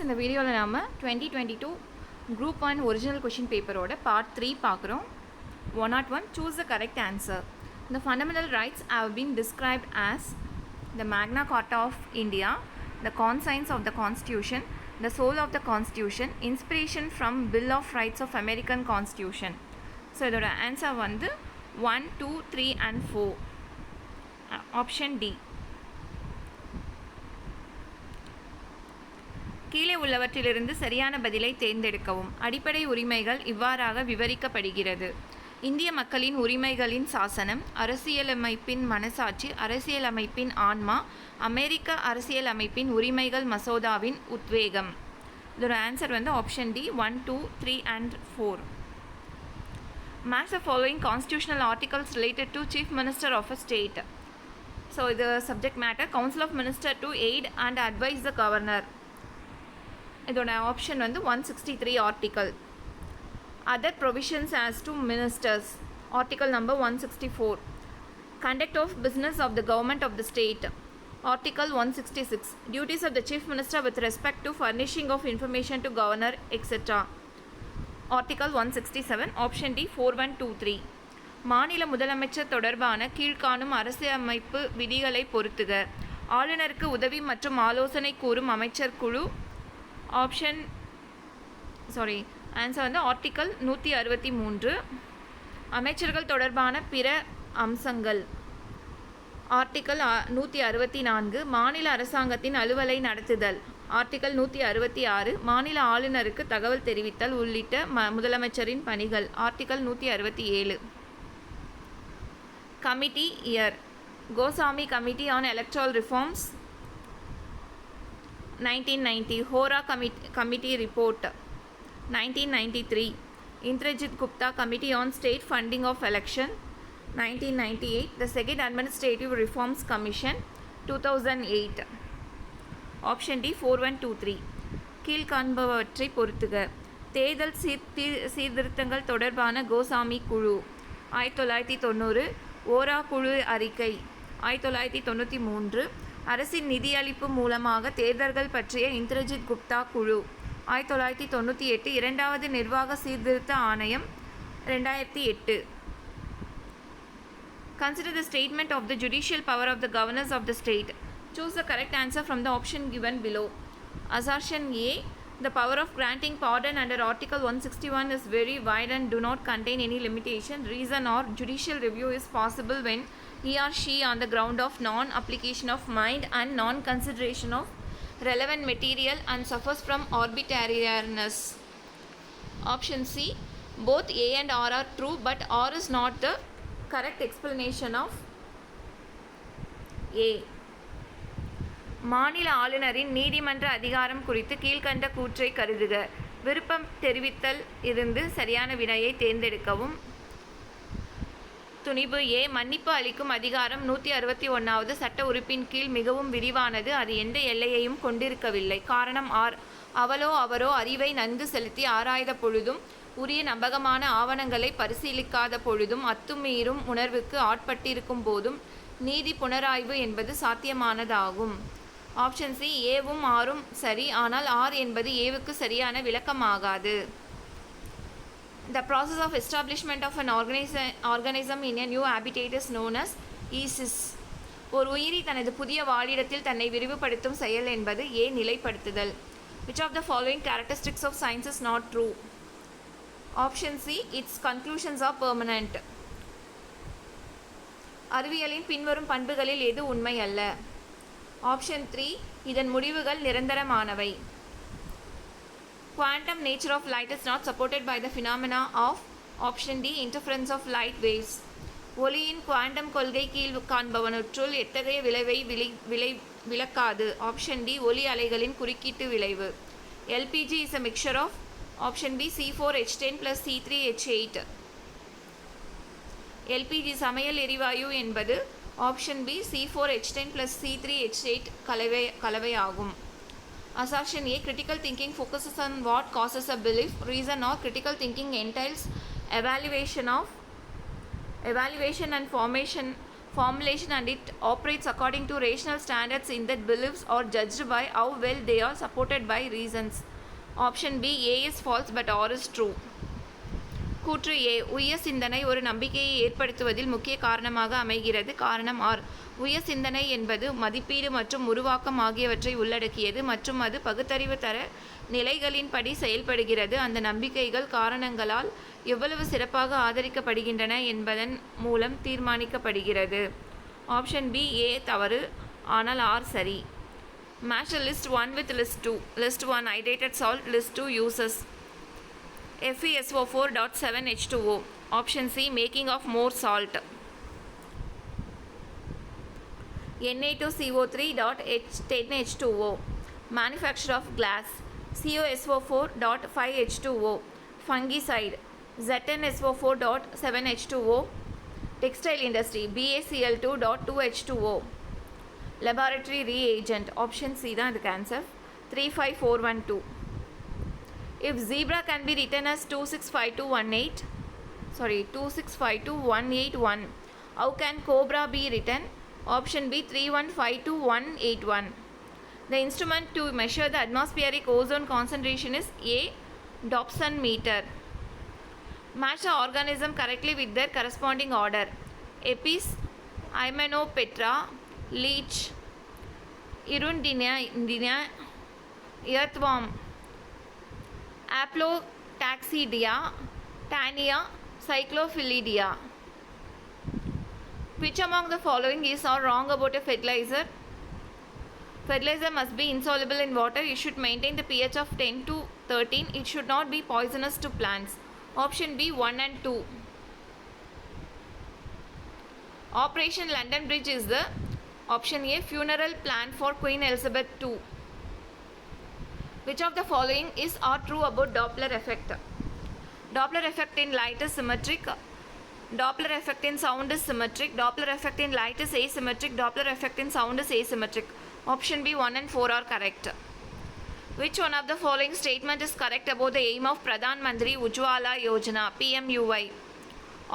இந்த வீடியோவில் நாம் 2022 Group 1 ஒரிஜினல் கொஷின் பேப்பரோட பார்ட் 3 பார்க்குறோம். 101 Choose the correct answer. The fundamental rights have been described as the Magna Carta of India, the conscience of the Constitution, the soul of the Constitution, inspiration from Bill of Rights of American Constitution. So இதோட answer வந்து 1, 2, 3 and 4. Option D. கீழே உள்ளவற்றிலிருந்து சரியான பதிலை தேர்ந்தெடுக்கவும். அடிப்படை உரிமைகள் இவ்வாறாக விவரிக்கப்படுகிறது. இந்திய மக்களின் உரிமைகளின் சாசனம், அரசியலமைப்பின் மனசாட்சி, அரசியலமைப்பின் ஆன்மா, அமெரிக்க அரசியலமைப்பின் உரிமைகள் மசோதாவின் உத்வேகம். இதோட ஆன்சர் வந்து option D 1, 2, 3 and 4. Match the following constitutional articles related to Chief Minister of a state. So the subject matter, Council of Ministers to aid and advise the governor. இதோட ஆப்ஷன் வந்து 163 article. Other provisions as to ministers, article number 164. Conduct of business of the government of the state, article 166. Duties of the chief minister with respect to furnishing of information to governor etcetera, article 167. Option D 4123. மாநில முதலமைச்சர் தொடர்பான கீழ்காணும் அரசியலமைப்பு விதிகளை பொருத்துக. ஆளுநருக்கு உதவி மற்றும் ஆலோசனை கூறும் அமைச்சர் குழு. ஆன்சர் வந்து ஆர்டிக்கல் 163. அமைச்சர்கள் தொடர்பான பிற அம்சங்கள், ஆர்டிக்கல் 164. மாநில அரசாங்கத்தின் அலுவலை நடத்துதல், ஆர்டிக்கல் 166. மாநில ஆளுநருக்கு தகவல் தெரிவித்தல் உள்ளிட்ட முதலமைச்சரின் பணிகள், article 167. Committee year, Goswami committee on electoral reforms 1990. Vohra committee report 1993. Indrajit Gupta committee on state funding of election 1998. The second administrative reforms commission 2008. Option D 4123. கீழ்காண்பவற்றை பொறுத்துக. தேர்தல் சீர்திருத்தங்கள் தொடர்பான கோசாமி குழு 1990. ஓரா குழு அறிக்கை 1993. அரசின் நிதியளிப்பு மூலமாக தேர்தல்கள் பற்றிய இந்திரஜித் குப்தா குழு 1998. இரண்டாவது நிர்வாக சீர்திருத்த ஆணையம் 2008. Consider the statement of the judicial power of the governors of the state. Choose the correct answer from the option given below. Assertion A. The power of granting pardon under Article 161 is very wide and do not contain any limitation. Reason or judicial review is possible when he or she on the ground of non-application of mind and non-consideration of relevant material and suffers from arbitrariness. Option C. Both A and R are true, but R is not the correct explanation of A. மாநில ஆளுநரின் நீதிமன்ற அதிகாரம் குறித்து கீழ்கண்ட கூற்றை கருதுக. விருப்பம் தெரிவித்தல் இருந்து சரியான விடையை தேர்ந்தெடுக்கவும். துணிவு ஏ. மன்னிப்பு அளிக்கும் அதிகாரம் 161வது சட்ட உறுப்பின் கீழ் மிகவும் விரிவானது. அது எந்த எல்லையையும் கொண்டிருக்கவில்லை. காரணம் ஆர். அவளோ அவரோ அறிவை நன்கு செலுத்தி ஆராய்ந்த பொழுதும் உரிய நம்பகமான ஆவணங்களை பரிசீலிக்காத பொழுதும் அத்துமீறும் உணர்வுக்கு ஆட்பட்டிருக்கும் போதும் நீதி புனராய்வு என்பது சாத்தியமானதாகும். Option C. ஏவும் ஆரும் சரி, ஆனால் ஆர் என்பது ஏவுக்கு சரியான விளக்கமாகாது. The process of establishment of an organism in a new habitat is known as easis. ஒரு உயிரி தனது புதிய வாழிடத்தில் தன்னை விரிவுபடுத்தும் செயல் என்பது ஏ. நிலைப்படுத்துதல். Which of the following characteristics of science is not true? Option C. Its conclusions are permanent. அறிவியலின் பின்வரும் பண்புகளில் எது உண்மை அல்ல? ஆப்ஷன் 3. இதன் முடிவுகள் நிரந்தரமானவை. Quantum nature of light is not supported by the phenomena of option D. interference of light waves. ஒளியின் quantum கொள்கை கீழ் காண்பவனுற்றுள் எத்தகைய விளைவை விளக்காது? Option D. ஒளி அலைகளின் குறுக்கீட்டு விளைவு. LPG is a mixture of option B. C4H10 plus C3H8. LPG சமையல் எரிவாயு என்பது option B. C4H10 plus C3H8 கலவையாகும். Assertion A. Critical thinking focuses on what causes a belief. Reason or critical thinking entails evaluation and formulation and it operates according to rational standards in that beliefs are judged by how well they are supported by reasons. Option B, A is false but R is true. கூற்று ஏ, உய சிந்தனை ஒரு நம்பிக்கையை ஏற்படுத்துவதில் முக்கிய காரணமாக அமைகிறது. காரணம் ஆர், உய சிந்தனை என்பது மதிப்பீடு மற்றும் உருவாக்கம் ஆகியவற்றை உள்ளடக்கியது மற்றும் அது பகுத்தறிவு தர நிலைகளின்படி செயல்படுகிறது. அந்த நம்பிக்கைகள் காரணங்களால் எவ்வளவு சிறப்பாக ஆதரிக்கப்படுகின்றன என்பதன் மூலம் தீர்மானிக்கப்படுகிறது. ஆப்ஷன் பி, ஏ தவறு, ஆனால் ஆர் சரி. Match the list 1 with list 2. List 1 hydrated salt, list 2 uses FeSO4.7H2O. Option C, making of more salt. Na2CO3.10H2O. Manufacture of glass. COSO4.5H2O. Fungicide. ZnSO4.7H2O. Textile industry. BaCl2.2H2O. Laboratory reagent. Option C தான் இதுக்கு answer. 35412. If zebra can be written as 265218, how can cobra be written? Option B, 3152181. The instrument to measure the atmospheric ozone concentration is A, Dobson meter. Match the organism correctly with their corresponding order. Apis, Hymenoptera, leech, Hirundina, earthworm, Aplotaxidia, Tania, Cyclophilidia. Which among the following is or wrong about a fertilizer? Fertilizer must be insoluble in water. It should maintain the pH of 10 to 13. It should not be poisonous to plants. Option B, 1 and 2. Operation London Bridge is the option A, funeral plan for Queen Elizabeth II. Which of the following is or true about Doppler effect? Doppler effect in light is symmetric. Doppler effect in sound is symmetric. Doppler effect in light is asymmetric. Doppler effect in sound is asymmetric. Option B, 1 and 4 are correct. Which one of the following statement is correct about the aim of Pradhan Mantri Ujjwala Yojana PMUY?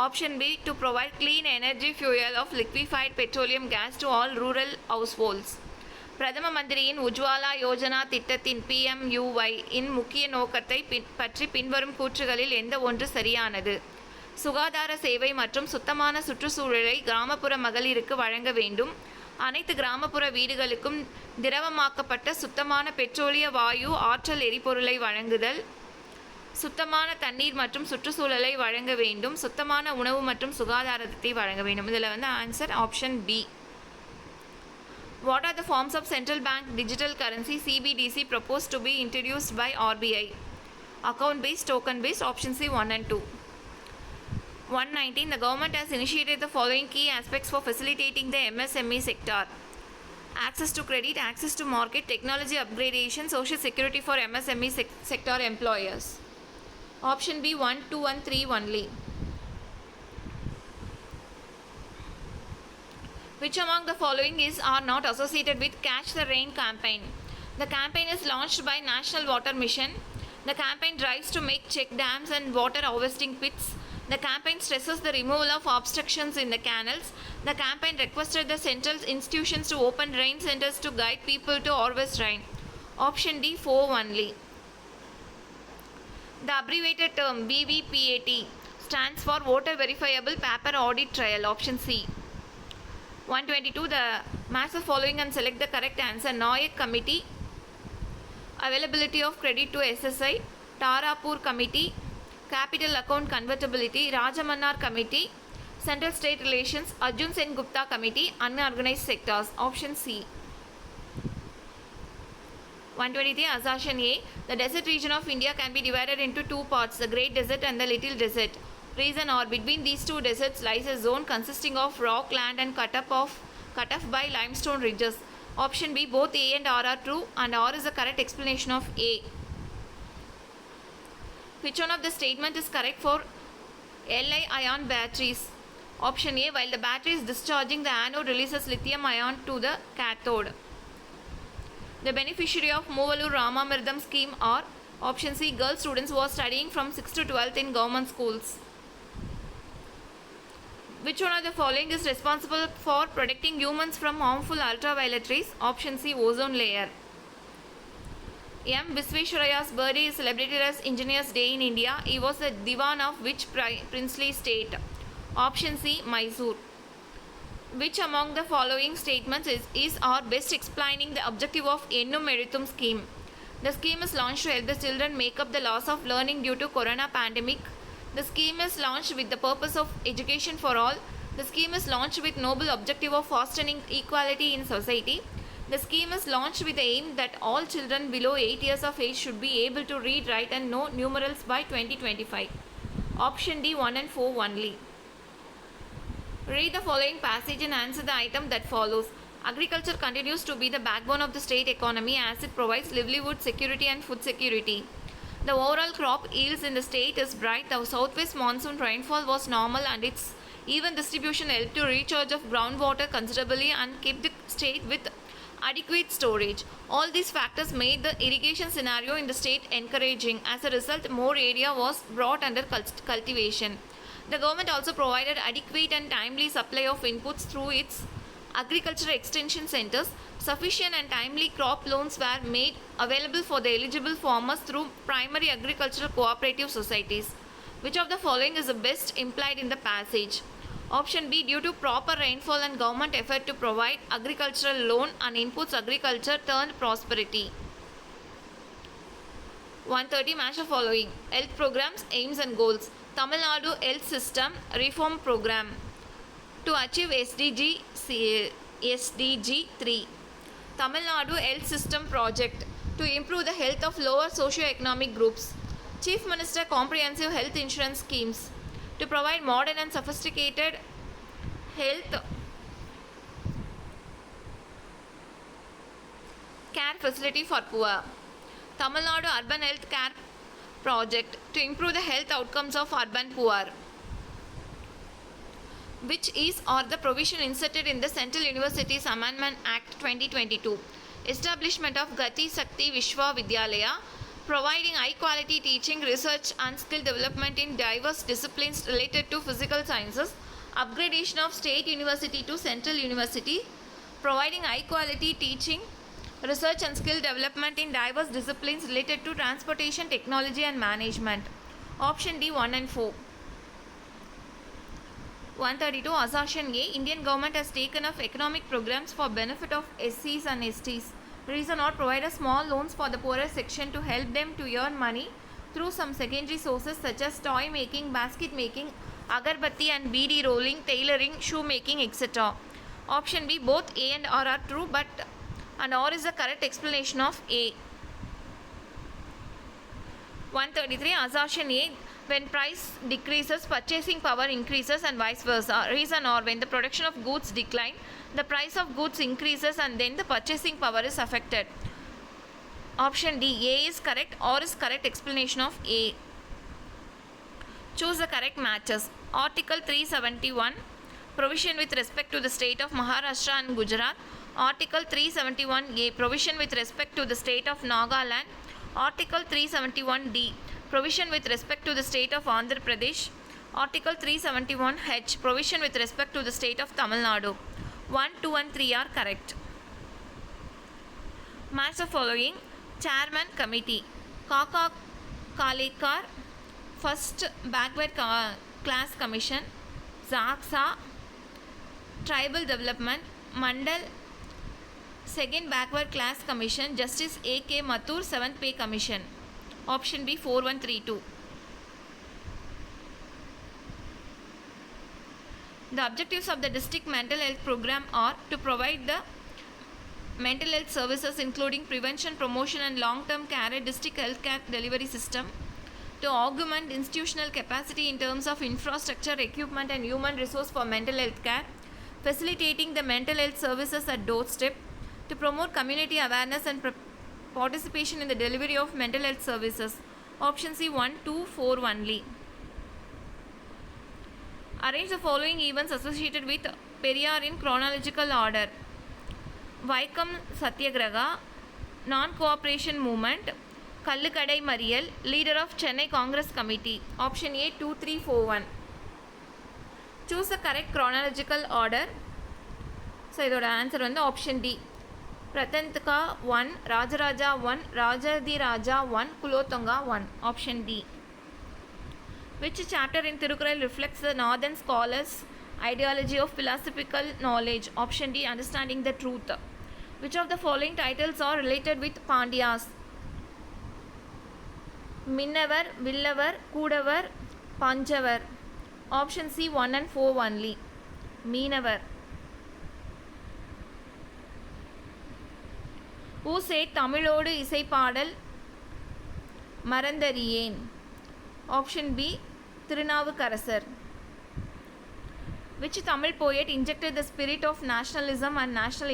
Option B, to provide clean energy fuel of liquefied petroleum gas to all rural households. பிரதம மந்திரியின் உஜ்வாலா யோஜனா திட்டத்தின் PMUY இன் முக்கிய நோக்கத்தை பற்றி பின்வரும் கூற்றுகளில் எந்த ஒன்று சரியானது? சுகாதார சேவை மற்றும் சுத்தமான சுற்றுச்சூழலை கிராமப்புற மகளிருக்கு வழங்க வேண்டும். அனைத்து கிராமப்புற வீடுகளுக்கும் திரவமாக்கப்பட்ட சுத்தமான பெட்ரோலிய வாயு ஆற்றல் எரிபொருளை வழங்குதல். சுத்தமான தண்ணீர் மற்றும் சுற்றுச்சூழலை வழங்க வேண்டும். சுத்தமான உணவு மற்றும் சுகாதாரத்தை வழங்க வேண்டும். இதில் வந்து answer option B. What are the forms of central bank digital currency CBDC proposed to be introduced by RBI? Account based, token based. Option C, 1 and 2. 119. The government has initiated the following key aspects for facilitating the MSME sector: access to credit, access to market, technology upgradation, social security for MSME sector employers. Option B, 1, 2 and 3 only. Which among the following is or not associated with Catch the Rain campaign? The campaign is launched by National Water Mission. The campaign drives to make check dams and water harvesting pits. The campaign stresses the removal of obstructions in the canals. The campaign requested the central institutions to open rain centers to guide people to harvest rain. Option D, 4 only. The abbreviated term BVPAT stands for Voter Verifiable Paper Audit Trail. Option C. 122. The match the following and select the correct answer. Nayak Committee, Availability of Credit to SSI, Tarapur Committee, Capital Account Convertibility, Rajamannar Committee, Central State Relations, Arjun Sen Gupta Committee, Unorganized Sectors. Option C. 123. Assertion A. The desert region of India can be divided into two parts, the Great Desert and the Little Desert. Reason or between these two deserts lies a zone consisting of rock land and cut off by limestone ridges. Option B, both A and R are true, and R is the correct explanation of A. Which one of the statement is correct for Li-ion batteries? Option A, while the battery is discharging, the anode releases lithium ion to the cathode. The beneficiary of Moovalur Ramamridam scheme are option C, girl students who are studying from 6th to 12th in government schools. Which one of the following is responsible for protecting humans from harmful ultraviolet rays? Option C, ozone layer. M. Visvesvaraya's birthday is celebrated as Engineers Day in India. He was the Diwan of which princely state? Option C, Mysore. Which among the following statements is or best explaining the objective of Ennum Eduthum scheme? The scheme is launched to help the children make up the loss of learning due to corona pandemic. The scheme is launched with the purpose of education for all. The scheme is launched with noble objective of fostering equality in society. The scheme is launched with the aim that all children below 8 years of age should be able to read, write and know numerals by 2025. Option D, 1 and 4 only. Read the following passage and answer the item that follows. Agriculture continues to be the backbone of the state economy as it provides livelihood security and food security. The overall crop yields in the state is bright. The southwest monsoon rainfall was normal and its even distribution helped to recharge of groundwater considerably and keep the state with adequate storage. All these factors made the irrigation scenario in the state encouraging. As a result, more area was brought under cultivation. The government also provided adequate and timely supply of inputs through its agricultural extension centers. Sufficient and timely crop loans were made available for the eligible farmers through primary agricultural cooperative societies. Which of the following is the best implied in the passage? Option B, due to proper rainfall and government effort to provide agricultural loan and inputs, agriculture turned prosperity. 130 match the following. Health programs, aims and goals. Tamil Nadu Health System Reform Program to achieve SDG 3. Tamil Nadu Health System Project to improve the health of lower socio-economic groups. Chief Minister Comprehensive Health Insurance Schemes to provide modern and sophisticated health care facility for poor. Tamil Nadu Urban Health Care Project to improve the health outcomes of urban poor. Which is or the provision inserted in the Central Universities Amendment Act 2022. Establishment of Gati Shakti Vishwa Vidyalaya, providing high quality teaching, research and skill development in diverse disciplines related to physical sciences. Upgradation of State University to Central University, providing high quality teaching, research and skill development in diverse disciplines related to transportation, technology and management. Option D, 1 and 4. 132 Assertion A. Indian government has taken up economic programs for benefit of SCs and STs. Reason or provided small loans for the poorer section to help them to earn money through some secondary sources such as toy making, basket making, agarbatti and beadi rolling, tailoring, shoe making, etc. Option B, both A and R are true, but and R is the correct explanation of A. 133 Assertion A. When price decreases, purchasing power increases and vice versa. Reason or when the production of goods decline, the price of goods increases and then the purchasing power is affected. Option D, A is correct, or is correct explanation of A. Choose the correct matches. Article 371, provision with respect to the state of Maharashtra and Gujarat. Article 371A, provision with respect to the state of Nagaland. Article 371D, provision with respect to the state of Andhra Pradesh. Article 371H, provision with respect to the state of Tamil Nadu. 1, 2 and 3 are correct. Match the following. Chairman Committee. Kaka Kalekar, First Backward Class Commission. Zaksa, Tribal Development. Mandal, Second Backward Class Commission. Justice A.K. Mathur, 7th Pay Commission. Option B, 4132. The objectives of the district mental health program are to provide the mental health services including prevention, promotion and long-term care at district health care delivery system, to augment institutional capacity in terms of infrastructure, equipment and human resource for mental health care, facilitating the mental health services at doorstep, to promote community awareness and participation in the delivery of mental health services. Option C, 1, 2, 4 only. Arrange the following events associated with Periyar in chronological order. Vaikam Satyagraha, Non-Cooperation Movement, Kallukadai Mariyal, leader of Chennai Congress Committee. Option A, 2, 3, 4, 1. Choose the correct chronological order. So இதோட answer வந்து option D. Parantaka 1, Rajaraja 1, Rajadhiraja 1, Kulothunga 1. Option D. Which chapter in Tirukkural reflects the northern scholars' ideology of philosophical knowledge? Option D. Understanding the truth. Which of the following titles are related with Pandyas? Minnavar, Villavar, Kudavar, Panjavar. Option C. 1 and 4 only. Meenavar. Who said Tamilodu இசைப்பாடல் மறந்தறியேன்? Option B. Thirunavukarasar. Which Tamil poet injected the spirit of nationalism and national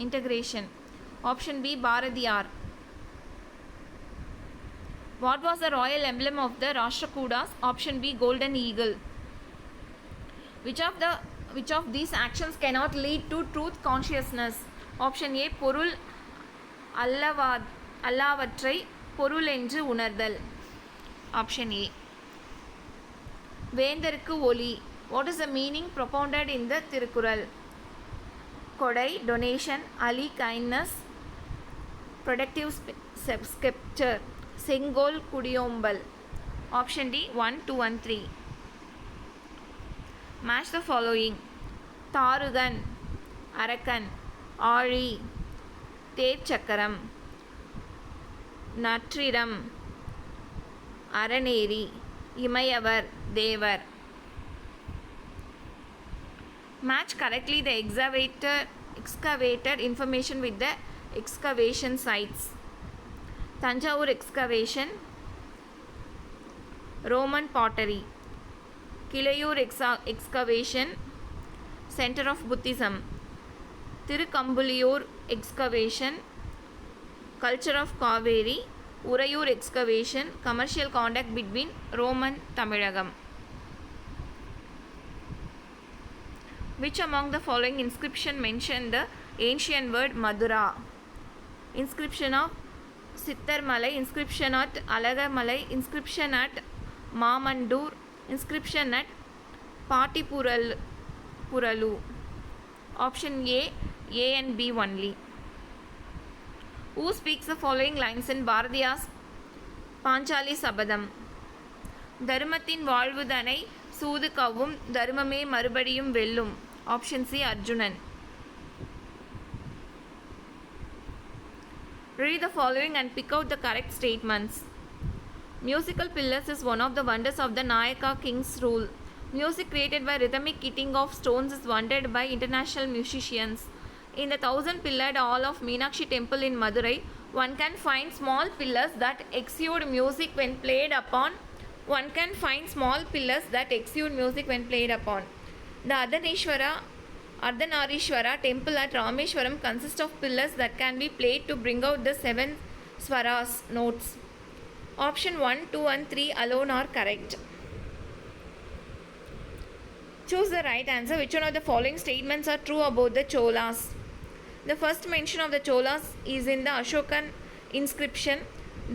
integration? Option B. Bharatiyar. What was the royal emblem of the Rashtrakudas? Option B. Golden Eagle. Which of these actions cannot lead to truth consciousness? Option A. பொருள் அல்லாவற்றை பொருள் என்று உணர்தல். Option A. வேந்தருக்கு ஒலி. What is the meaning propounded in the Tirukkural? கொடை, donation, ali, kindness, productive scepter, செங்கோல், குடியோம்பல். Option D. 1, 2 and 3. Match the following. Tharukan, அரக்கன், ஆழி, தேர்ச்சக்கரம், நற்றிடம், அரணேரி, இமையவர், தேவர். Match correctly the excavated information with the excavation sites. Tanjavur excavation, Roman pottery. Kilayur excavation, center of Buddhism. Tirukambuliyur excavation, culture of Kaveri. Urayur excavation, commercial contact between Roman Tamilagam. Which among the following inscription mention the ancient word Madura? Inscription of Sittarmalai, inscription at Alagamalai, inscription at Mamandur, inscription at Patipuralu. Option A and B only. Who speaks the following lines in Bharatiya's Panchali Sabadam? தருமத்தின் வாழ்வுதனை சூது கவ்வும் தருமமே மறுபடியும் வெல்லும். Option C. Arjunan. Read the following and pick out the correct statements. Musical pillars is one of the wonders of the Nayaka king's rule. Music created by rhythmic hitting of stones is wondered by international musicians. In the 1000-pillared hall of Meenakshi temple in Madurai, one can find small pillars that exude music when played upon. The Ardhanarishwara temple at Rameshwaram consists of pillars that can be played to bring out the 7 swaras notes. Option 1, 2 and 3 alone are correct. Choose the right answer. Which one of the following statements are true about the Cholas? The first mention of the Cholas is in the Ashokan inscription.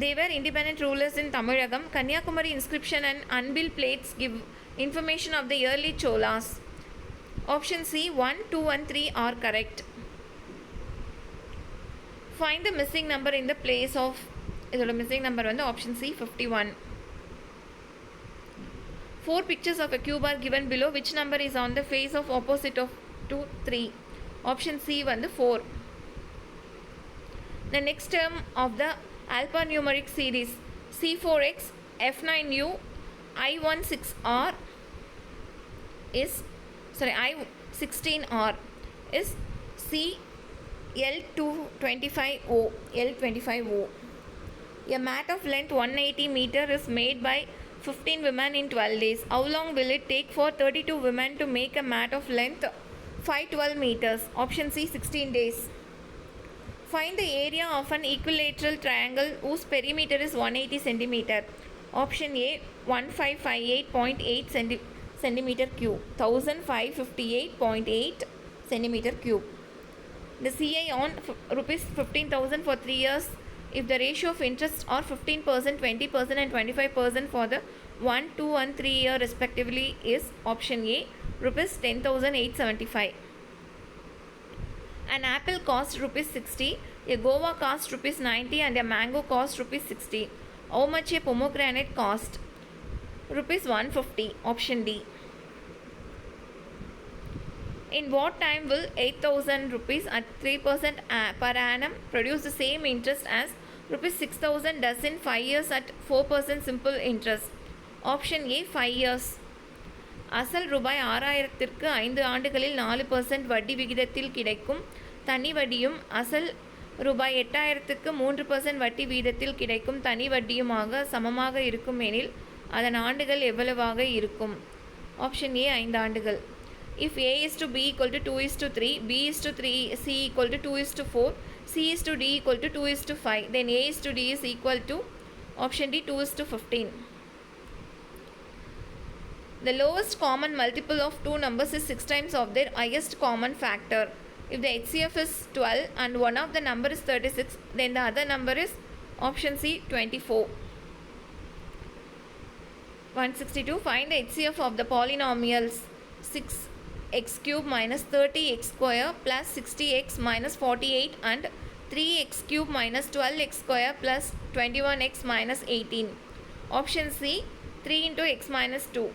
They were independent rulers in Tamilagam. Kanyakumari inscription and unbuilt plates give information of the early Cholas. Option C, 1, 2 and 3 are correct. Find the missing number in the place of இதோட missing number வந்து option C 51. 4 pictures of a cube are given below. Which number is on the face of opposite of 2, 3? Option C வந்து 4. The next term of the alphanumeric series C4X F9U I16R is I16R is L25O. A mat of length 180 meter is made by 15 women in 12 days. How long will it take for 32 women to make a mat of length 512 meters? Option C 16 days. Find the area of an equilateral triangle whose perimeter is 180 centimeter. Option A 1558.8 centimeter cube, 1558.8 centimeter cube. The CI on rupees 15,000 for 3 years if the ratio of interests are 15%, 20% and 25% for the 1, 2 and 3 year respectively is option A, rupees 10,875. An apple costs rupees 60, a guava costs rupees 90 and a mango costs rupees 60. How much a pomegranate cost? Rupees 150, option D. In what time will 8,000 rupees at 3% per annum produce the same interest as rupees 6,000 does in 5 years at 4% simple interest? Option A, 5 years. அசல் ரூபாய் 6,000க்கு 5 ஆண்டுகளில் 4% வட்டி விகிதத்தில் கிடைக்கும் தனி வட்டியும் அசல் ரூபாய் 8,000க்கு 3% வட்டி வீதத்தில் கிடைக்கும் தனி வட்டியுமாக சமமாக இருக்கும் எனில் அதன் ஆண்டுகள் எவ்வளவாக இருக்கும்? ஆப்ஷன் ஏ 5 ஆண்டுகள். If A is to B equal to 2 is to 3, B is to 3, C equal to 2 is to 4, C is to D equal to 2 is to 5, then A is to D is equal to option D 2 is to 15. The lowest common multiple of two numbers is 6 times of their highest common factor. If the HCF is 12 and one of the number is 36, then the other number is option C 24. 162. Find the HCF of the polynomials 6x cube minus 30x square plus 60x minus 48 and 3x cube minus 12x square plus 21x minus 18. Option C 3 into x minus 2.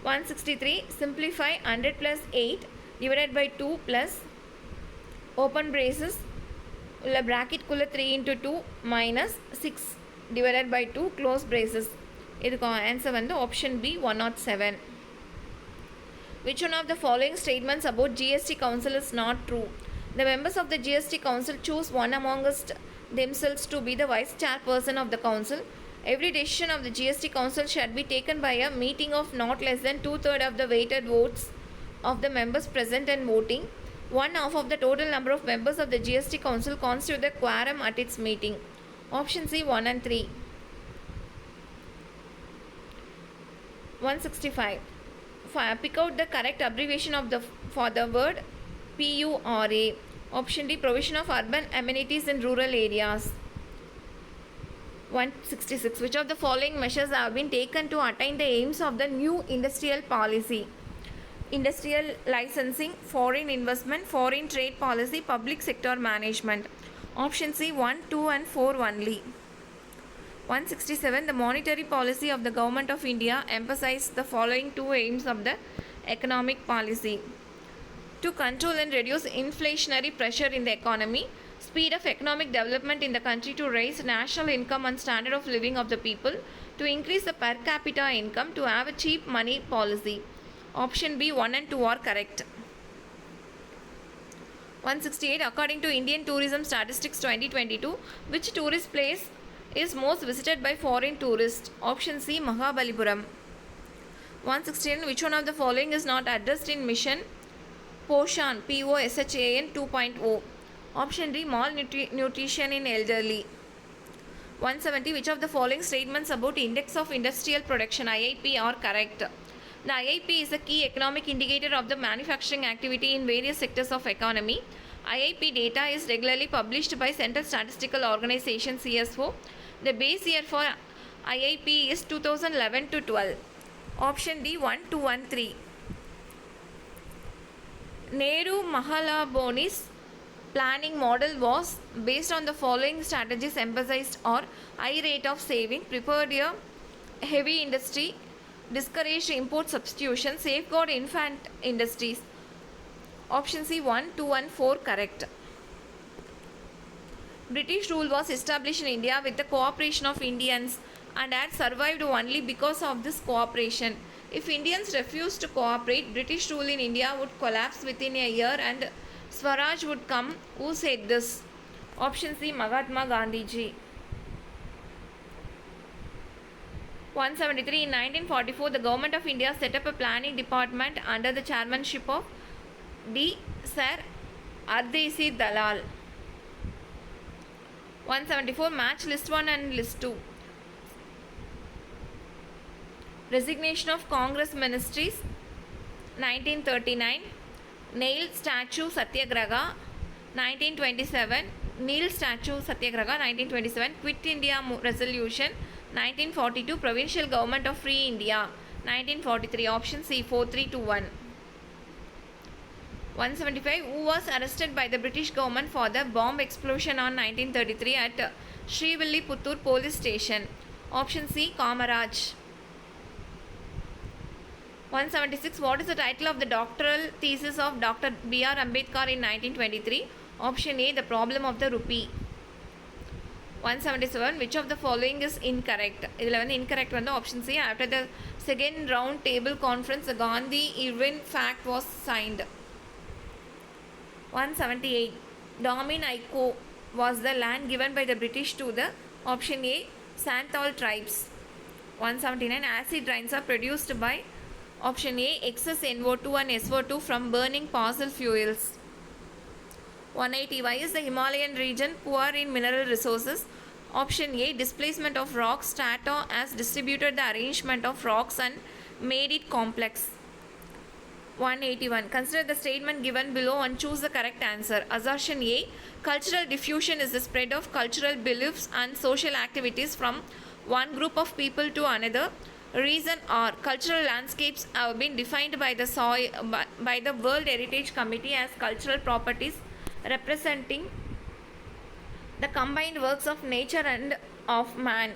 163. Simplify 100 plus 8 divided by 2 plus open braces உள்ள bracket குள்ள 3 into 2 minus 6 divided by 2 close braces. இதுக்கு answer வந்து option B 107. Which one of the following statements about GST Council is not true? The members of the GST Council choose one amongst themselves to be the vice chairperson of the council. Every decision of the GST Council shall be taken by a meeting of not less than 2/3 of the weighted votes of the members present and voting. 1/2 of the total number of members of the GST Council constitute the quorum at its meeting. Option C 1 and 3. 165. Pick out the correct abbreviation of for the word PURA. Option D provision of urban amenities in rural areas. 166. Which of the following measures have been taken to attain the aims of the new industrial policy? Industrial licensing, foreign investment, foreign trade policy, public sector management. Option C 1, 2 and 4 only. 167. The monetary policy of the Government of India emphasized the following two aims of the economic policy: to control and reduce inflationary pressure in the economy, speed of economic development in the country to raise national income and standard of living of the people, to increase the per capita income, to have a cheap money policy. Option B 1 and 2 are correct. 168. According to Indian Tourism Statistics 2022, which tourist place is most visited by foreign tourists? Option C Mahabalipuram. 169. Which one of the following is not addressed in Mission Poshan POSHAN 2.0? Option D malnutrition in elderly. 170. Which of the following statements about Index of Industrial Production IIP are correct? The IIP is a key economic indicator of the manufacturing activity in various sectors of economy. IIP data is regularly published by Central Statistical Organization CSO. The base year for IIP is 2011 to 12. Option D 1, 2 and 3. Nehru Mahalaboni's planning model was based on the following strategies: emphasized or high rate of saving, prepared a heavy industry, discouraged import substitution, safeguard infant industries. Option C 1, 2 and 4 correct. British rule was established in India with the cooperation of Indians and had survived only because of this cooperation. If Indians refused to cooperate, British rule in India would collapse within a year and Swaraj would come. Who said this? Option C Mahatma Gandhi ji. 173. In 1944, the Government of India set up a planning department under the chairmanship of D. Sir Ardesi Dalal. 174. Match list 1 and list 2. Resignation of Congress ministries 1939. Nail statue Satyagraha 1927. Neil Statue Satyagraha 1927, Quit India Resolution 1942, Provincial Government of Free India 1943. Option C 4321. 175. Who was arrested by the British government for the bomb explosion on 1933 at Srivilliputtur police station? Option C Kamaraj. 176. What is the title of the doctoral thesis of Dr. B.R. Ambedkar in 1923? Option A, The Problem of the Rupee. 177. Which of the following is incorrect? இதில் வந்து incorrect வந்து option C. After the second round table conference, the Gandhi-Irwin Pact was signed. 178. Domin Aiko was the land given by the British to the option A, Santhal tribes. 179. Acid rains are produced by option A, excess NO2 and SO2 from burning fossil fuels. 180. Why is the Himalayan region poor in mineral resources? Option A, displacement of rocks. Strata has distributed the arrangement of rocks and made it complex. 181. Consider the statement given below and choose the correct answer. Assertion A, cultural diffusion is the spread of cultural beliefs and social activities from one group of people to another. Reason R, cultural landscapes have been defined by the World Heritage Committee as cultural properties representing the combined works of nature and of man.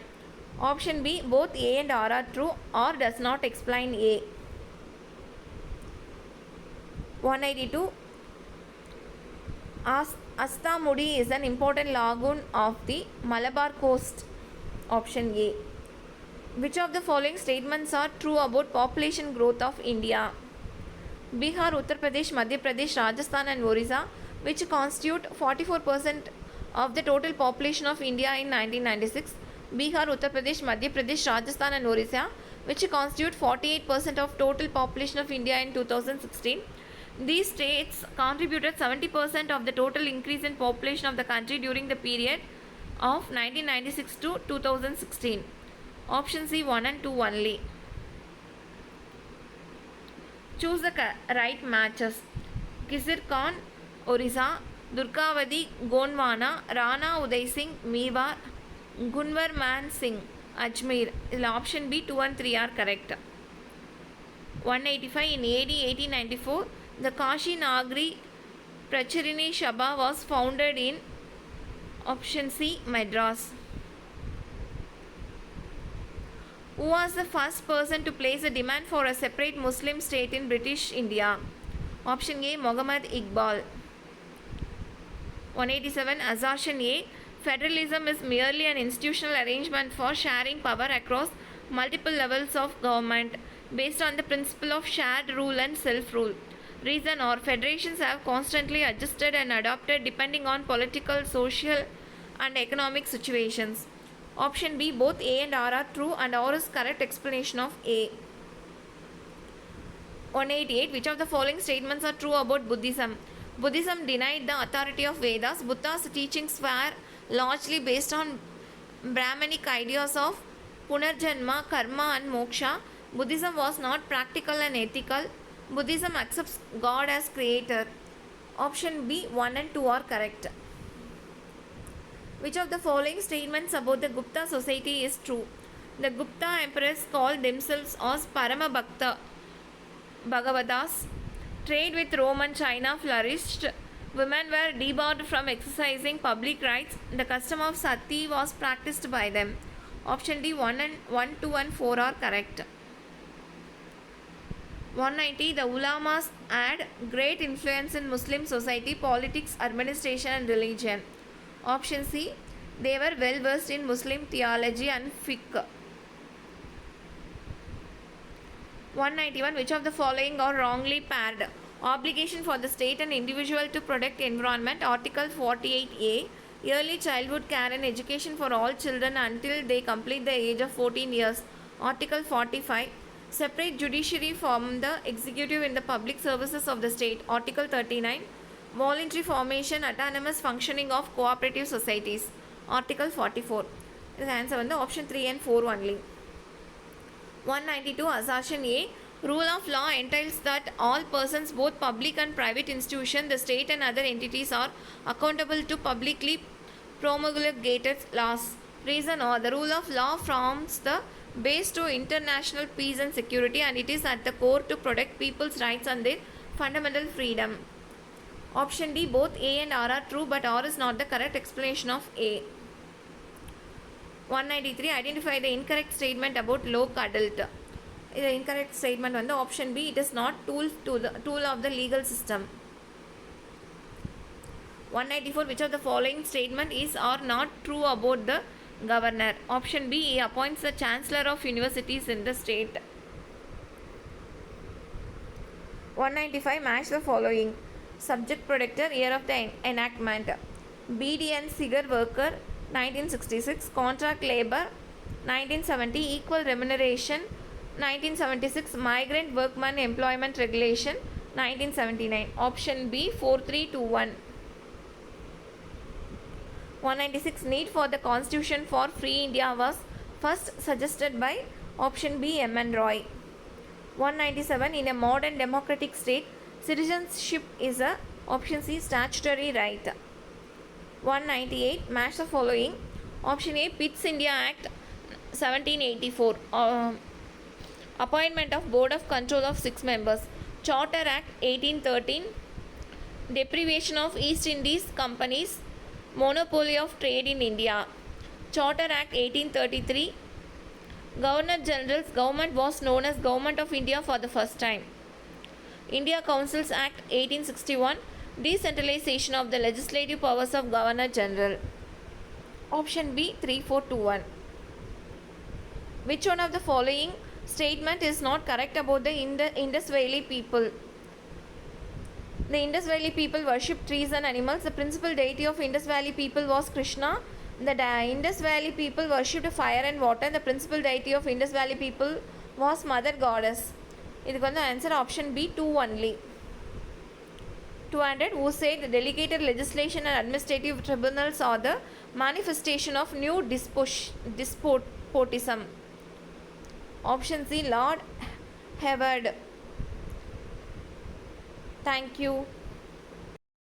Option B, both A and R are true or does not explain A. 182. Astamudi is an important lagoon of the Malabar coast. Option A. Which of the following statements are true about population growth of India? Bihar, Uttar Pradesh, Madhya Pradesh, Rajasthan and Orissa, which constitute 44% of the total population of India in 1996. Bihar, Uttar Pradesh, Madhya Pradesh, Rajasthan and Orissa, which constitute 48% of total population of India in 2016. These states contributed 70% of the total increase in population of the country during the period of 1996 to 2016. Option C 1 and 2 only. Choose the right matches. Kisir Khan, Orissa, Durgavati, Gondwana, Rana Uday Singh, Mewar, Gunvar Man Singh, Ajmer. Option B 2 and 3 are correct. 185. In AD 1894, the Kashi Nagari Pracharini Sabha was founded in option C Madras. Who was the first person to place a demand for a separate Muslim state in British India? Option A, Muhammad Iqbal. 187. Assertion A, federalism is merely an institutional arrangement for sharing power across multiple levels of government based on the principle of shared rule and self-rule. Reason or federations have constantly adjusted and adopted depending on political, social and economic situations. Option B, both A and R are true and R is correct explanation of A. 188. Which of the following statements are true about Buddhism? Buddhism denied the authority of Vedas. Buddha's teachings were largely based on Brahmanic ideas of Punarjanma, Karma and Moksha. Buddhism was not practical and ethical. Buddhism accepts God as creator. Option B 1 and 2 are correct. Which of the following statements about the Gupta society is true? The Gupta emperors called themselves as Parama Bhakta Bhagavatas. Trade with Rome and China flourished. Women were debarred from exercising public rights. The custom of sati was practiced by them. Option D 1, 2 and 4 are correct. 190. The ulamas had great influence in Muslim society, politics, administration and religion. Option C. They were well versed in Muslim theology and fiqh. 191. Which of the following are wrongly paired? Obligation for the state and individual to protect environment. Article 48A. Early childhood care and education for all children until they complete the age of 14 years. Article 45. Separate judiciary from the executive in the public services of the state. Article 39. Voluntary formation, autonomous functioning of cooperative societies. Article 44. The answer is option 3 and 4 only. 192. Assertion A. Rule of law entails that all persons, both public and private institutions, the state and other entities, are accountable to publicly promulgated laws. Reason or the rule of law forms the base to international peace and security, and it is at the core to protect people's rights and their fundamental freedom. Option D, both A and R are true, but R is not the correct explanation of A. 193, identify the incorrect statement about loc adult. The incorrect statement on the option B, it is not tool of the legal system. 194, which of the following statement is or not true about the governor? Option B, he appoints the chancellor of universities in the state. 195, match the following. Subject protector, year of the enactment. BD and Cigar worker, 1966. Contract labor, 1970. Equal remuneration, 1976. Migrant workman employment regulation, 1979. Option B, 4321. 196, need for the constitution for free India was first suggested by option B, M.N. Roy. 197, in a modern democratic state, citizenship is a option C, statutory right. 198, match the following. Option A, Pitt's India Act 1784. Appointment of Board of Control of 6 members. Charter Act 1813. Deprivation of East Indies Companies. Monopoly of trade in India. Charter Act 1833. Governor General's government was known as Government of India for the first time. India Councils Act 1861. Decentralization of the legislative powers of Governor General. Option B, 3421. Which one of the following statement is not correct about the Indus Valley people? The Indus Valley people worshipped trees and animals. The principal deity of Indus Valley people was Krishna. The Indus Valley people worshipped fire and water. The principal deity of Indus Valley people was Mother Goddess. இதுக்கு வந்து answer option B, 2 only. 200, who said the delegated legislation and administrative tribunals are the manifestation of new despotism. Option C, Lord Howard. Thank you.